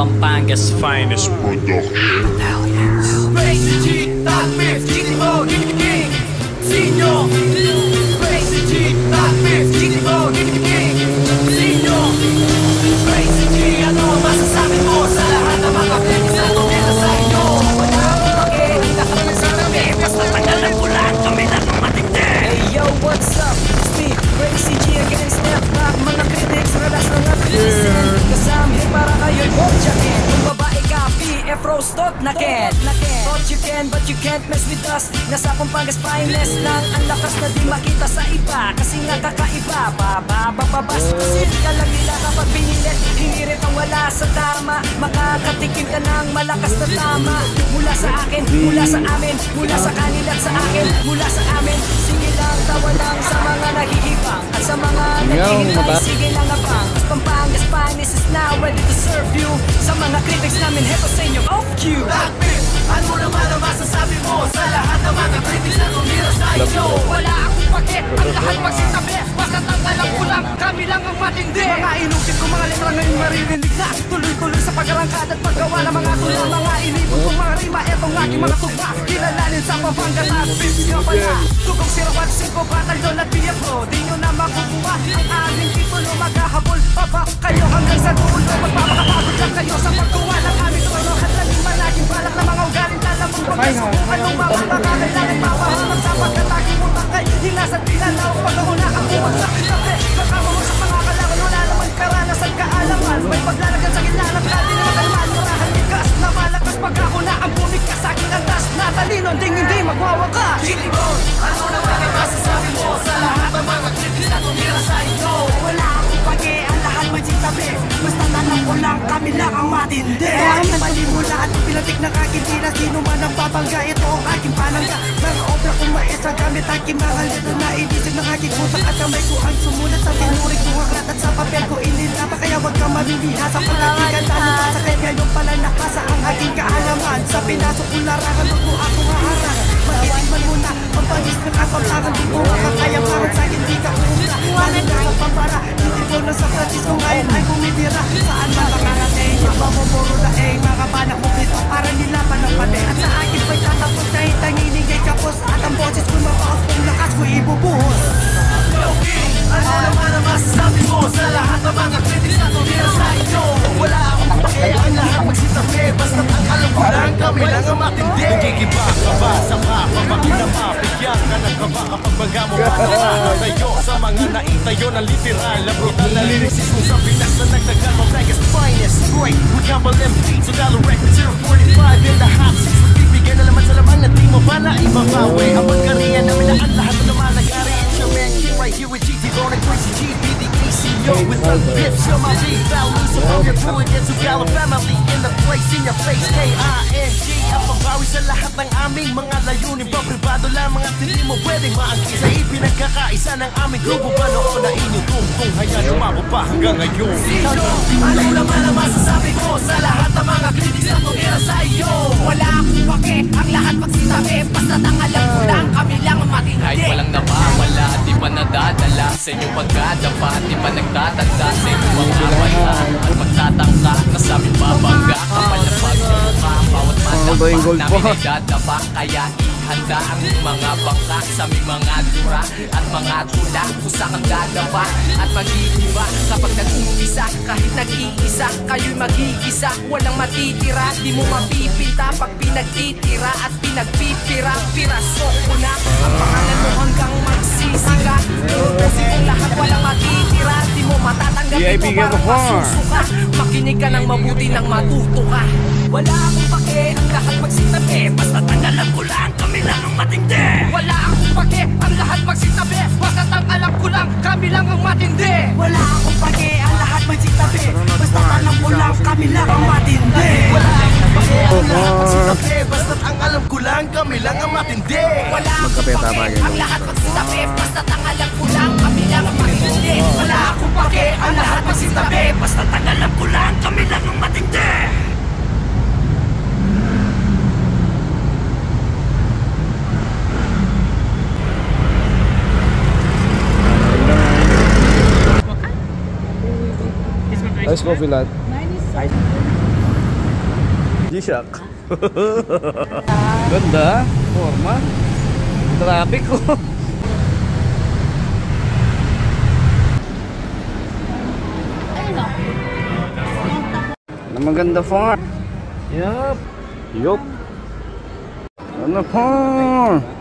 Pampanga's finest production. Crazy G, Top 50, Mo, King, Senior. Crazy G, Top 50, Mo, King, Senior. Crazy G, ano masasabi mo sa lahat ng mga fans na tumira sa inyo? Wala akong pake, ang lahat ng sinabi, basta tagalan ko lang, kami lang ang matindi. Hey yo, what's up? It's me, Crazy G again, snap back, mga critics, radas ng atrisin. Kasama para kayo'y bobjakin. Kung babae ka, PF Roastot na ken. Thought you can, but you can't mess with us. Nasa Pampanga's finest lang, ang lakas na di makita sa iba. Kasi nga kakaiba, babababas. Kasi ka lang nila kapag pinilit, hinirit ang wala sa tama. Makakatikim ka ng malakas na tama. Mula sa akin, mula sa amin, mula sa kanila at sa akin, mula sa amin. Sige lang, tawa lang sa mga nahihibang. At sa mga naghihintay, sige lang abang. At Pampanga's finest is now ready to serve you. Sa mga critics namin, heto sa inyong off-cue. Ano naman ang masasabi mo sa lahat ng mga critics na tumira sa inyo? Wala akong pake, ang lahat magsitabi. Basta't ang alam ko lang, kami lang ang matindi. Mga inukit ko mga letra ngayon maririnig na. Tuloy-tuloy sa pag-arangkad at paggawa ng mga tulong. Mga inipon kong mga rima, etong aking mga tugma. Kilalanin sa Pampanga's at Pips nga pala. Tugong 015 Batalyon at BFO. Di nyo na makukuha ang aming titulo. Maghahabol pa ba kayo hanggang sa dulo? Magpapakapagod lang kayo sa paggawa ng aming tulong. At laging malaging balak na mga ugaling talamang pagkas. Kung anong mapapakakailangan mapahamak sa pagkataging mo takay. Hinasan tila na ang pag-una ang buwag sa kitabi. Kasama mo sa pangakalaman, wala naman karanasan kaalaman. May paglalagan sa gitna ng kati na makalman. Murahan likas na malakas pag ako na ang bumigkas sa aking antas. Natalino, hindi magwawakas. Gilibon, ano naman ang masasabi mo sa lahat ng mga critics na tumira sa inyo? Wala akong pake, ang lahat magsitabi. Basta tanong ko lang, kami lang ang matindi. Aking mali mo lahat, pinatik na kakintila. Sino man ang babangga, ito ang aking panangga. Mga obra kong maestra, gamit aking mga letra na inisip ng aking putak at kamay ko ang sumulat sa tinurik kong aklat at sa papel ko inilapa. Kaya wag kang mamimiha sa pagkatigan talupa sa kanya yung pala nakasa ang aking kaalaman. Sa pinasok kong larangan, wag mo akong haharangan. Mag-iwan mo na, pampagis ng kapampangan. Di ko makakayaparan sa hindi ka umura. Lalim ka sa pampara, hindi ko na sa Francisco ngayon ay bumibira. Saan ba makarating? Magmamumuro na mga banak mo dito para nilapan ng pati. At sa akin ba'y tatapos na hitanginin kay kapos. At ang boses ko'y mapaos kung lakas ko'y ibubuhos. Ano naman ang masasabi mo sa lahat ng mga critics na tumira sa inyo? Wala akong pake, ang lahat magsitabi. Basta't ang alam ko lang, kami lang ang matindi. Nagigiba ka ba sa kapapagin na mapigyan ka ng kaba kapag baga mo pa tayo sa mga naitayo ng literal na brutal na lyrics mo sa Pinas na nagtagal Pampanga's finest. Great, we couple them beats so dollar record 045 in the hot seats. Magbibigyan na naman sa lamang na di mo ba na ibabawi ang pagkariyan namin na ang lahat na naman nag-ari. It's your man Q right here with GT Bone and Crazy G, BDKC, yo with the Pips. You're my big value, so from your crew against the Gala family in the place in your face. K-I-N-G, ang pabawi sa lahat ng aming mga layunin. Papribado lamang at hindi mo pwedeng maangkin sa ipinagkakaisa ng aming grupo ba noon na inyong tungtunghayan lumabo pa hanggang ngayon. Ano naman ang masasabi ko sa lahat ng mga critics na tumira sa iyo? Wala akong pake, ang lahat magsitabi. Basta't ang alam ko lang, kami lang ang matindi. Kahit walang nawawala, di pa nadadala sa inyong pagkadapa. Di pa nagtatanda sa inyong mga wala. At magtatangka na sa aming babangga. Kapal na pagmumukha, bawat madapa namin ay dadapa. Kaya ihanda ang mga bangka sa aming mga lura at mga tula. Kusa kang dadapa at mag-iiba kapag nag-umpisa. Kahit nag-iisa, kayo'y mag-iisa. Walang matitira, di mo mapipinta pag pinagtitira at pinagpipira. Piraso ko na ang pangalan mo hanggang magsisika. Kasi kung lahat walang matitira, di mo matatanggap, di mo parang masusuka. Makinig ka ng mabuti nang matuto ka. Wala akong pake, ang lahat magsitabi. Basta't ang alam ko lang, kami lang ang matindi. Wala akong pake, ang lahat magsitabi. Basta't ang alam ko lang, kami lang ang matindi. Wala akong pake, ang lahat magsitabi. Basta't alam ko lang, kami lang ang matindi. Wala akong pake, ang lahat magsitabi. Basta't ang alam ko lang, kami lang ang matindi. Wala akong pake, ang lahat magsitabi. Basta't ang alam ko lang, kami lang ang matindi. Wala akong pake, ang lahat magsitabi. Basta't ang alam ko lang, kami lang ang matindi. Ice coffee lahat. Mine is G-Shock. Ganda, forma. Traffic ko. Na maganda form. Yup. Yup. Ano form?